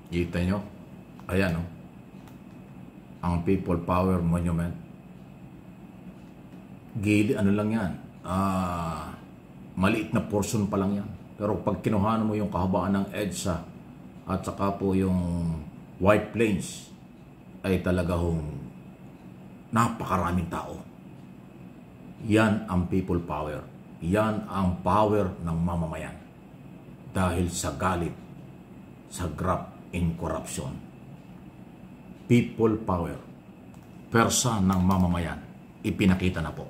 Kita nyo? Ayan, oh. Ang People Power Monument. Ano lang yan. Maliit na portion pa lang yan. Pero pag kinuhanan mo yung kahabaan ng EDSA at saka po yung White Plains, ay talaga hong napakaraming tao. Yan ang People Power. Yan ang power ng mamamayan. Dahil sa galit, sa graft in corruption. People Power. Persa ng mamamayan. Ipinakita na po.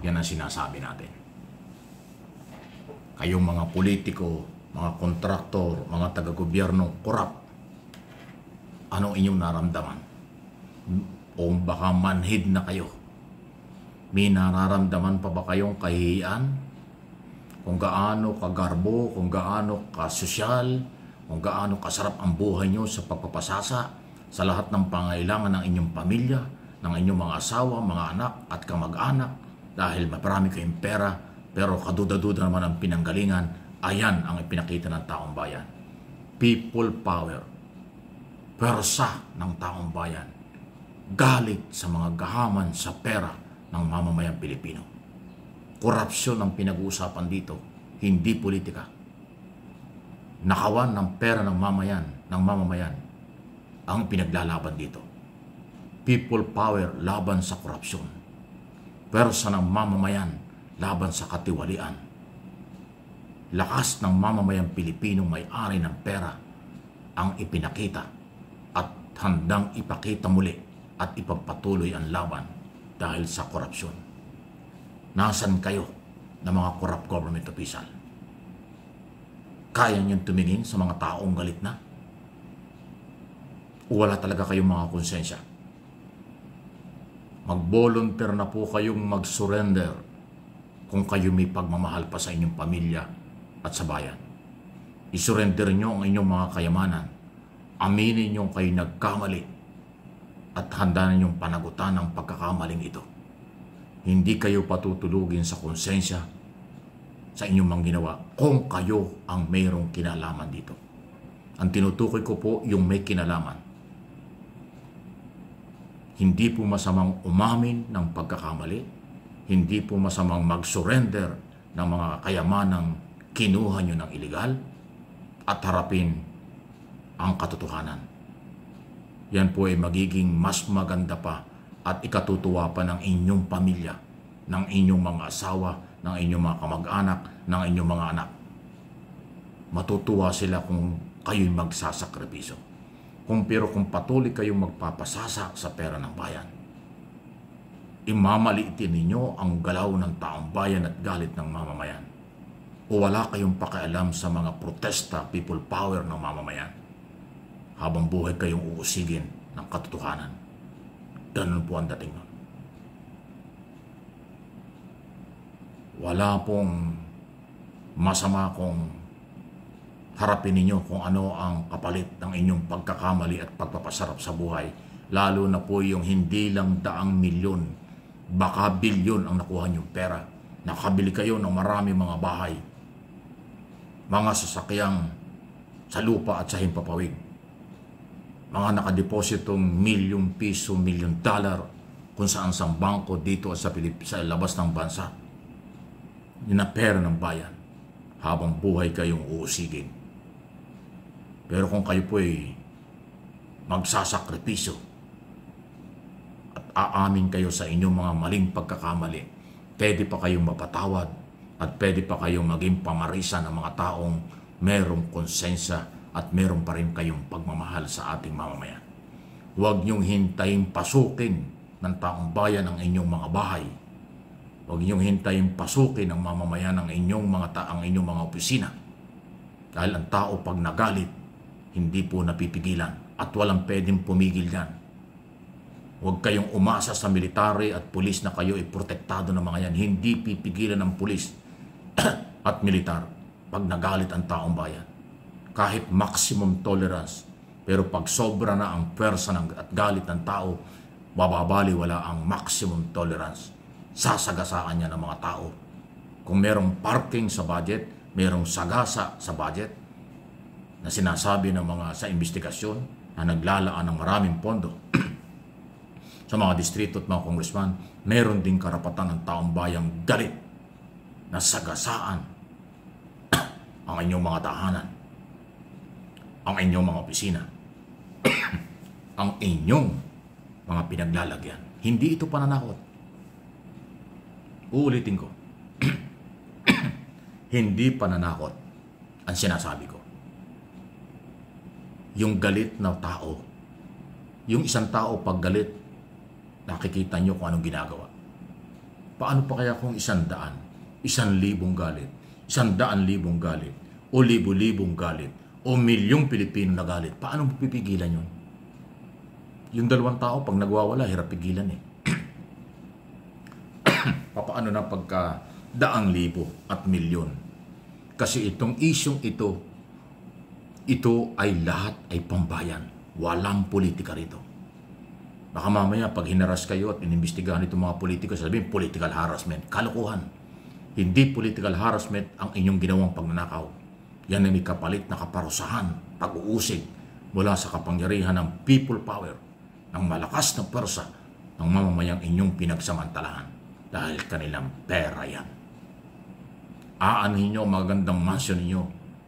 Yan ang sinasabi natin. Kayong mga politiko, mga kontraktor, mga taga-gobyerno, korap. Anong inyong naramdaman? O baka manhid na kayo? May nararamdaman pa ba kayong kahihiyan? Kung gaano kagarbo, kung gaano kasosyal, kung gaano kasarap ang buhay nyo sa pagpapasasa sa lahat ng pangailangan ng inyong pamilya, ng inyong mga asawa, mga anak at kamag-anak, dahil marami kayong pera, pero kaduda-duda naman ang pinanggalingan. Ayan ang ipinakita ng taong bayan. People Power. Persa ng taong bayan. Galit sa mga gahaman sa pera ng mamamayang Pilipino. Korupsyon ang pinag-uusapan dito, hindi politika. Nakawan ng pera ng mamamayan ang pinaglalaban dito. People Power laban sa korupsyon. Persa ng mamamayan laban sa katiwalian. Lakas ng mamamayang Pilipino may-ari ng pera ang ipinakita at handang ipakita muli at ipagpatuloy ang laban dahil sa korupsyon. Nasaan kayo na mga corrupt government official? Kaya niyong tumingin sa mga taong galit na? O wala talaga kayong mga konsensya? Mag-volunteer na po kayong mag-surrender kung kayo may pagmamahal pa sa inyong pamilya at sa bayan. I-surrender nyo ang inyong mga kayamanan. Aminin nyo kayo nagkamali at handa na ninyong panagutan ang pagkakamaling ito. Hindi kayo patutulugin sa konsensya sa inyong mga ginawa kung kayo ang mayroong kinalaman dito. Ang tinutukoy ko po yung may kinalaman. Hindi po masamang umamin ng pagkakamali. Hindi po masamang mag-surrender ng mga kayamanang kinuha nyo ng iligal at harapin ang katotohanan. Yan po ay magiging mas maganda pa at ikatutuwa pa ng inyong pamilya, ng inyong mga asawa, ng inyong mga kamag-anak, ng inyong mga anak. Matutuwa sila kung kayo'y magsasakripisyo. Pero kung patuloy kayong magpapasasa sa pera ng bayan, imamaliitin ninyo ang galaw ng taong bayan at galit ng mamamayan. O wala kayong pakialam sa mga protesta, people power ng mamamayan. Habang buhay kayong uusigin ng katotohanan. Ganun po ang dating nun. Wala pong masama kung harapin ninyo kung ano ang kapalit ng inyong pagkakamali at pagpapasarap sa buhay. Lalo na po yung hindi lang daang milyon, baka bilyon ang nakuha niyong pera. Nakabili kayo ng marami mga bahay, mga sasakyang sa lupa at sa himpapawid, mga nakadepositong milyong piso, milyon dollar kung saan sa bangko dito at sa labas ng bansa. Yun na pera ng bayan habang buhay kayong uusigin. Pero kung kayo po ay magsasakripisyo at aamin kayo sa inyong mga maling pagkakamali, pwede pa kayong mapatawad at pwede pa kayong maging pamarisan ng mga taong merong konsensya at meron pa rin kayong pagmamahal sa ating mamamayan. Huwag niyong hintayin pasukin ng taong bayan ang inyong mga bahay. Huwag niyong hintayin pasukin ng mamamayan ang inyong mga opisina. Dahil ang tao pag nagalit, hindi po napipigilan at walang pwedeng pumigil yan. Huwag kayong umasa sa military at pulis na kayo ay protektado ng mga yan. Hindi pipigilan ng pulis at militar pag nagalit ang taong bayan. Kahit maximum tolerance, pero pag sobra na ang pwersa at galit ng tao, bababaliwala ang maximum tolerance. Sasagasaan niya ng mga tao. Kung merong parking sa budget, merong sagasa sa budget, na sinasabi ng mga sa investigasyon na naglalaan ng maraming pondo sa mga distrito at mga congressman, meron ding karapatan ng taong bayang galit na sagasaan ang inyong mga tahanan, ang inyong mga opisina, ang inyong mga pinaglalagyan. Hindi ito pananakot. Uulitin ko. Hindi pananakot ang sinasabi ko. Yung galit na tao, yung isang tao pag galit, nakikita nyo kung anong ginagawa. Paano pa kaya kung 100, 1,000 galit, 100,000 galit, o 1,000,000 galit, o milyong Pilipino na galit? Paano pipigilan yun? Yung 2 tao, pag nagwawala, hirap pigilan eh. Paano na pagka 100,000 at milyon? Kasi itong isyong ito ay lahat ay pambayan. Walang politika rito. Baka mamaya pag hinaras kayo at inimbestigahan itong mga politiko, sabihin political harassment. Kalokohan. Hindi political harassment ang inyong ginawang pagnanakaw. Yan ay may kapalit na kaparusahan, pag-uusig mula sa kapangyarihan ng people power, ng malakas na pwersa ng mamamayang inyong pinagsamantalahan dahil kanilang pera yan. Aanhin nyo magagandang mansion ninyo,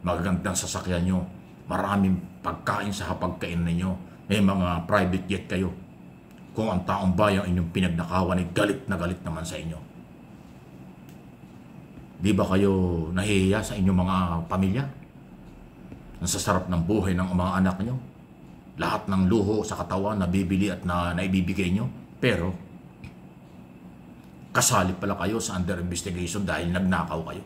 magagandang sasakyan nyo, maraming pagkain sa hapagkain ninyo, may mga private jet kayo. Kung ang taong bayang inyong pinagnakawan ay galit na galit naman sa inyo. Di ba kayo nahihiya sa inyong mga pamilya? Nasasarap ng buhay ng mga anak nyo? Lahat ng luho sa katawan na bibili at na naibibigay nyo? Pero, kasali pala kayo sa under investigation dahil nagnakaw kayo.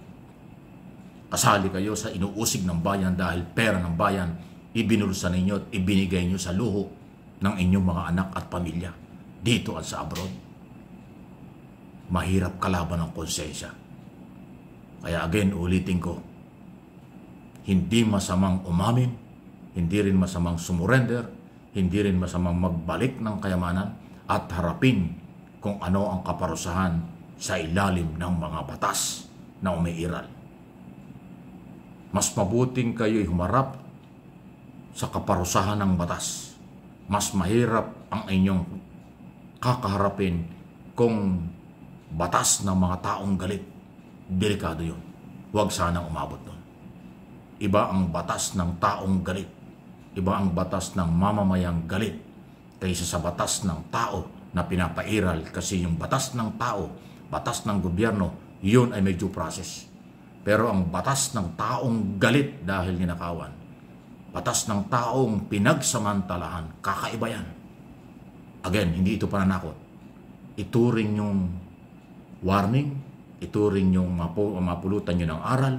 Kasali kayo sa inuusig ng bayan dahil pera ng bayan ibinulsa ninyo at ibinigay nyo sa luho ng inyong mga anak at pamilya dito at sa abroad. Mahirap kalaban ng konsensya. Kaya again, ulitin ko, hindi masamang umamin, hindi rin masamang sumurrender, hindi rin masamang magbalik ng kayamanan at harapin kung ano ang kaparusahan sa ilalim ng mga batas na umiiral. Mas mabuting kayo'y humarap sa kaparusahan ng batas. Mas mahirap ang inyong kakaharapin kung batas ng mga taong galit. Delikado yun. Huwag sanang umabot doon. Iba ang batas ng taong galit. Iba ang batas ng mamamayang galit kaysa sa batas ng tao na pinapairal, kasi yung batas ng tao, batas ng gobyerno, yun ay may due process. Pero ang batas ng taong galit dahil ninakawan, batas ng taong pinagsamantalahan, kakaiba yan. Again, hindi ito pananakot. Ituring yung warning, ituring yung mapulutan nyo ng aral,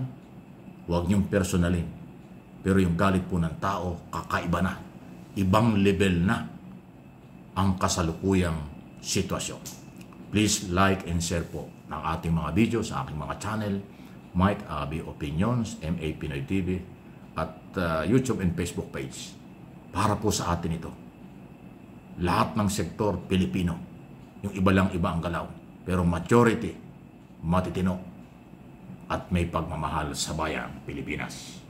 huwag nyong personalin. Pero yung galit po ng tao, kakaiba na. Ibang level na ang kasalukuyang sitwasyon. Please like and share po ng ating mga video sa aking mga channel, Mike Abi Opinions, MA Pinoy TV, at YouTube and Facebook page. Para po sa atin ito. Lahat ng sektor Pilipino. Yung iba lang iba ang galaw. Pero majority, matitino at may pagmamahal sa bayang Pilipinas.